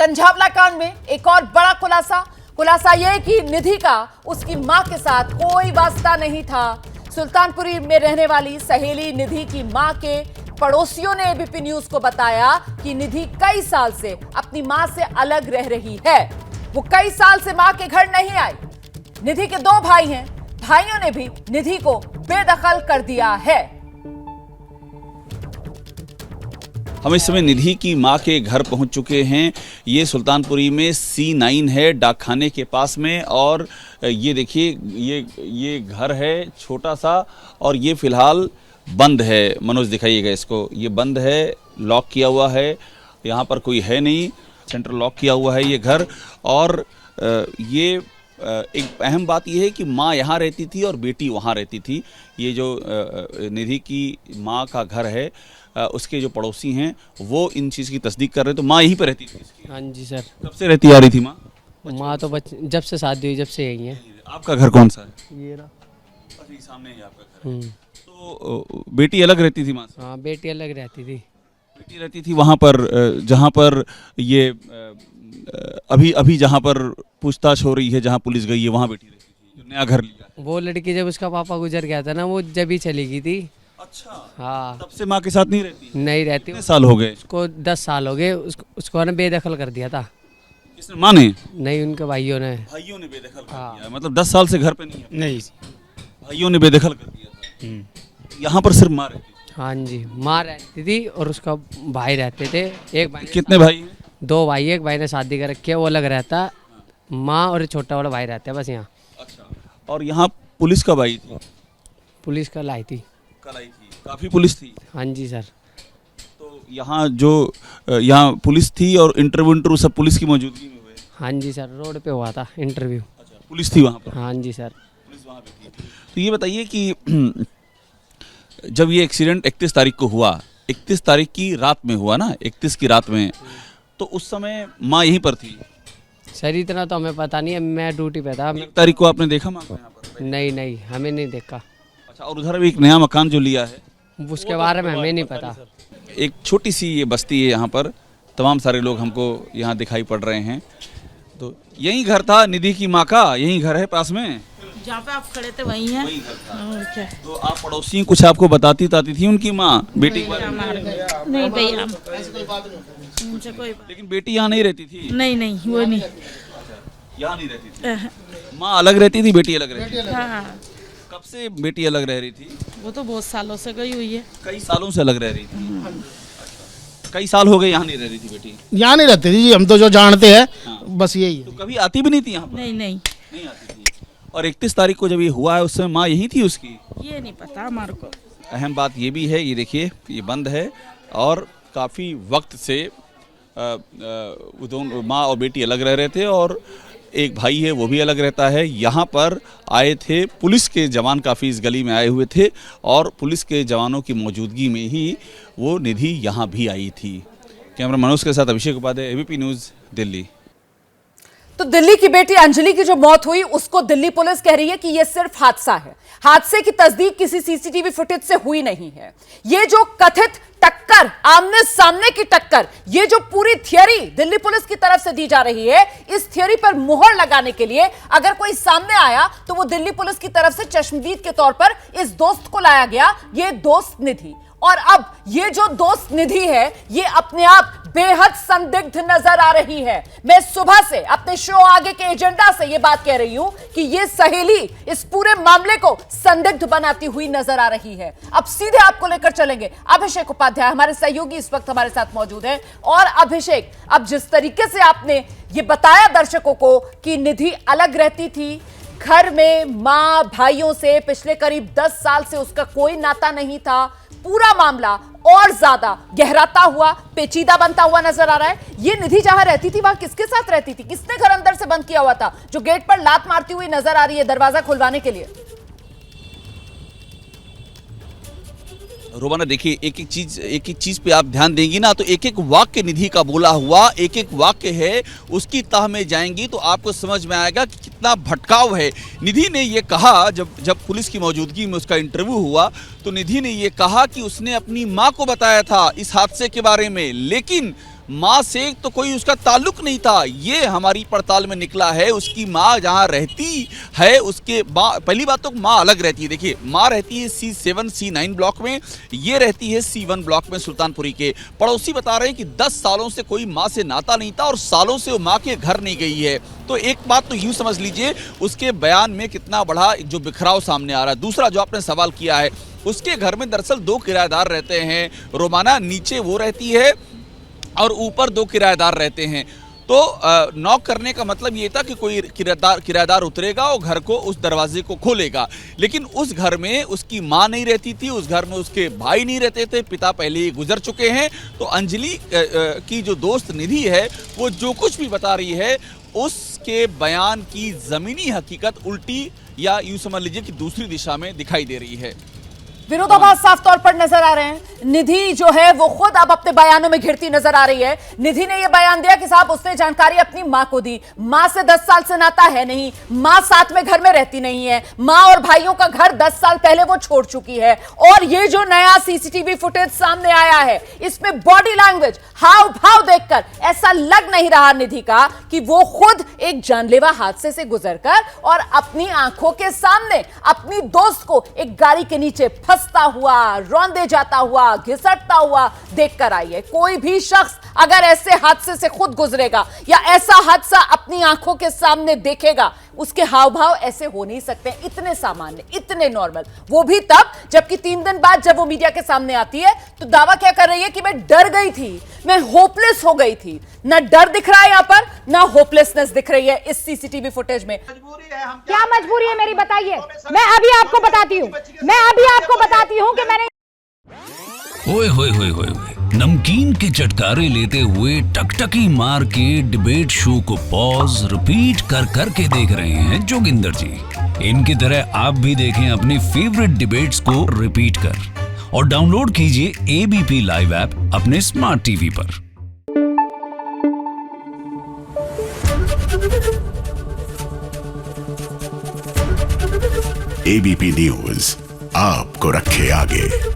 कंझावला कांड में एक और बड़ा खुलासा यह कि निधि का उसकी मां के साथ कोई वास्ता नहीं था। सुल्तानपुरी में रहने वाली सहेली निधि की मां के पड़ोसियों ने एबीपी न्यूज को बताया कि निधि कई साल से अपनी मां से अलग रह रही है। वो कई साल से मां के घर नहीं आई। निधि के 2 भाई हैं, भाइयों ने भी निधि को बेदखल कर दिया है। हम इस समय निधि की मां के घर पहुंच चुके हैं। ये सुल्तानपुरी में C9 है, डाकखाने के पास में। और ये देखिए, ये घर है छोटा सा, और ये फिलहाल बंद है। मनोज दिखाइएगा इसको, ये बंद है, लॉक किया हुआ है, यहाँ पर कोई है नहीं, सेंटर लॉक किया हुआ है ये घर। और ये एक अहम बात यह है कि माँ यहाँ रहती थी और बेटी वहाँ रहती थी। ये जो निधि की माँ का घर है, उसके जो पड़ोसी हैं वो इन चीज़ की तस्दीक कर रहे हैं। तो माँ यहीं पर रहती थी इसकी? हाँ जी सर। कब से रहती आ रही थी माँ? माँ तो जब से शादी हुई जब से यही है। आपका घर कौन सा है? ये रहा। अच्छा, सामने ही आपका घर है। तो बेटी अलग रहती थी माँ से? हाँ, बेटी अलग रहती थी। बेटी रहती थी वहाँ पर, जहाँ पर ये अभी जहाँ पर पूछताछ हो रही है, जहाँ पुलिस गई है, वहाँ बेटी रहती थी जो नया घर लिया। वो लड़की जब उसका पापा गुजर गया था ना, वो जब ही चली गई थी। अच्छा, हाँ। तब से माँ के साथ नहीं रहती? नहीं रहती। कितने साल हो गए? उसको 10 साल हो गए। उसको ने बेदखल कर दिया था। किसने? माँ ने? नहीं, उनके भाइयों ने। भाइयों ने बेदखल कर हाँ। दिया? मतलब 10 साल से घर पे नहीं है? नहीं। भाइयों ने बेदखल कर दिया था। यहाँ पर सिर्फ माँ रहती थी? हाँ जी, माँ रहती थी और उसका भाई रहते थे। एक भाई। कितने भाई हैं? 2 भाई। एक भाई ने शादी कर रखी है, वो अलग रहता। माँ और छोटा वाला भाई रहता है बस यहाँ। अच्छा, और यहाँ पुलिस कब आई थी? पुलिस कल आई थी। कल आई थी? काफी पुलिस थी? हाँ जी सर। तो यहाँ पुलिस थी और इंटरव्यू सब पुलिस की मौजूदगी में हुए? हाँ जी सर, रोड पे हुआ था इंटरव्यू। अच्छा, पुलिस थी वहाँ पर? हाँ जी सर। पुलिस वहाँ पे थी। तो ये बताइए कि जब ये एक्सीडेंट 31 तारीख को हुआ, 31 तारीख की रात में हुआ ना, 31 की रात में, तो उस समय माँ यहीं पर थी? सर इतना तो हमें पता नहीं है, मैं ड्यूटी पे था। 1 तारीख को आपने देखा माँ को यहाँ पर? नहीं, हमें नहीं देखा। अच्छा, और उधर अभी एक नया मकान जो लिया है, उसके बारे में हमें नहीं पता। एक छोटी सी ये बस्ती है, यहाँ पर तमाम सारे लोग हमको यहाँ दिखाई पड़ रहे हैं। तो यही घर था निधि की माँ का? यही घर है पास में जहाँ पे आप खड़े थे? वही है। वही घर था। और क्या? तो आप पड़ोसी कुछ आपको बताती थी उनकी माँ बेटी के बारे में? नहीं भैया, उनसे कोई बात लेकिन बेटी यहाँ नहीं रहती थी? नहीं, वो नहीं। यहाँ नहीं रहती थी? माँ अलग रहती थी, बेटी अलग रहती थी? हाँ, कब से बेटी अलग रह रही थी? वो तो बहुत सालों से गई हुई है। कई सालों से अलग रह रही थी? कई साल हो गए यहाँ नहीं रह रही थी बेटी? यहाँ नहीं रहती थी जी, हम तो जो जानते हैं। हाँ। बस यही तो है। कभी आती भी नहीं थी यहाँ पर? नहीं आती थी। और 31 तारीख को जब ये हुआ है, उस समय माँ यही थी उसकी? ये नहीं पता हमारे को। अहम बात ये भी है, ये देखिए ये बंद है और काफ़ी वक्त से वो दोनों माँ और बेटी अलग रह रहे थे, और एक भाई है वो भी अलग रहता है। यहाँ पर आए थे पुलिस के जवान, काफ़ी इस गली में आए हुए थे, और पुलिस के जवानों की मौजूदगी में ही वो निधि यहाँ भी आई थी। कैमरा मनोज के साथ अभिषेक उपाध्याय, एबीपी न्यूज़, दिल्ली। तो दिल्ली की बेटी अंजलि की जो मौत हुई, उसको दिल्ली पुलिस कह रही है कि यह सिर्फ हादसा है। हादसे की तस्दीक किसी सीसीटीवी फुटेज से हुई नहीं है। ये जो कथित टक्कर, आमने सामने की टक्कर, ये जो पूरी थियरी दिल्ली पुलिस की तरफ से दी जा रही है, इस थियरी पर मुहर लगाने के लिए अगर कोई सामने आया तो वो दिल्ली पुलिस की तरफ से चश्मदीद के तौर पर इस दोस्त को लाया गया, ये दोस्त निधि। और अब ये जो दोस्त निधि है, ये अपने आप बेहद संदिग्ध नजर आ रही है। मैं सुबह से अपने शो आगे के एजेंडा से ये बात कह रही हूं कि ये सहेली इस पूरे मामले को संदिग्ध बनाती हुई नजर आ रही है। अब सीधे आपको लेकर चलेंगे, अभिषेक उपाध्याय हमारे सहयोगी इस वक्त हमारे साथ मौजूद हैं। और अभिषेक, अब जिस तरीके से आपने ये बताया दर्शकों को कि निधि अलग रहती थी घर में, मां भाइयों से पिछले करीब 10 साल से उसका कोई नाता नहीं था, पूरा मामला और ज्यादा गहराता हुआ, पेचीदा बनता हुआ नजर आ रहा है। ये निधि जहां रहती थी वहां किसके साथ रहती थी? किसने घर अंदर से बंद किया हुआ था, जो गेट पर लात मारती हुई नजर आ रही है दरवाजा खुलवाने के लिए? रोमाना देखिए, एक एक चीज पे आप ध्यान देंगी ना, तो एक एक वाक्य निधि का बोला हुआ, एक एक वाक्य है, उसकी तह में जाएंगी तो आपको समझ में आएगा कि कितना भटकाव है। निधि ने ये कहा, जब पुलिस की मौजूदगी में उसका इंटरव्यू हुआ, तो निधि ने ये कहा कि उसने अपनी माँ को बताया था इस हादसे के बारे में, लेकिन माँ से तो कोई उसका ताल्लुक नहीं था। ये हमारी पड़ताल में निकला है। उसकी माँ जहाँ रहती है, उसके पहली बात तो माँ अलग रहती है। देखिए, माँ रहती है C7 C9 ब्लॉक में, ये रहती है C1 ब्लॉक में सुल्तानपुरी के। पड़ोसी बता रहे हैं कि 10 सालों से कोई माँ से नाता नहीं था और सालों से वो माँ के घर नहीं गई है। तो एक बात तो यूँ समझ लीजिए, उसके बयान में कितना बड़ा जो बिखराव सामने आ रहा है। दूसरा जो आपने सवाल किया है, उसके घर में दरअसल 2 किराएदार रहते हैं। रोमाना नीचे वो रहती है और ऊपर 2 किराएदार रहते हैं। तो नॉक करने का मतलब ये था कि कोई किराएदार उतरेगा और घर को, उस दरवाजे को खोलेगा। लेकिन उस घर में उसकी माँ नहीं रहती थी, उस घर में उसके भाई नहीं रहते थे, पिता पहले ही गुजर चुके हैं। तो अंजलि की जो दोस्त निधि है, वो जो कुछ भी बता रही है, उसके बयान की जमीनी हकीकत उल्टी या यूं समझ लीजिए कि दूसरी दिशा में दिखाई दे रही है। विरोधाभास साफ तौर पर नजर आ रहे हैं। निधि जो है वो खुद अब अपने बयानों में घिरती नजर आ रही है। निधि ने यह बयान दिया कि साहब उसने जानकारी अपनी मां को दी, मां से 10 साल से नाता है नहीं, मां साथ में घर में रहती नहीं है, मां और भाइयों का घर 10 साल पहले वो छोड़ चुकी है। और ये जो नया सीसीटीवी फुटेज सामने आया है, इसमें बॉडी लैंग्वेज, हाव भाव देखकर ऐसा लग नहीं रहा निधि का कि वो खुद एक जानलेवा हादसे से गुजरकर और अपनी आंखों के सामने अपनी दोस्त को एक गाड़ी के नीचे फंसता हुआ, रौंदे जाता हुआ, घिसटता हुआ देखकर आई है। कोई भी शख्स अगर ऐसे हादसे से खुद गुजरेगा या ऐसा हादसा अपनी आंखों के सामने देखेगा, उसके हाव भाव ऐसे हो नहीं सकते, इतने सामान्य, इतने नॉर्मल। वो भी तब जबकि 3 दिन बाद जब वो मीडिया के सामने आती है तो दावा क्या कर रही है कि मैं डर गई थी, मैं होपलेस हो गई थी। ना डर दिख रहा है यहां पर, ना होपलेसनेस दिख रही है इस सीसीटीवी फुटेज में। क्या मजबूरी है मेरी, बताइए। मैं अभी आपको बताती हूँ कि मैंने ओए होए होए होए होए, नमकीन के चटकारे लेते हुए टकटकी मार के डिबेट शो को पॉज रिपीट कर कर के देख रहे हैं जोगिंदर जी। इनकी तरह आप भी देखें अपनी फेवरेट डिबेट्स को रिपीट कर और डाउनलोड कीजिए ABP लाइव ऐप अपने स्मार्ट टीवी पर। ABP न्यूज आपको रखे आगे।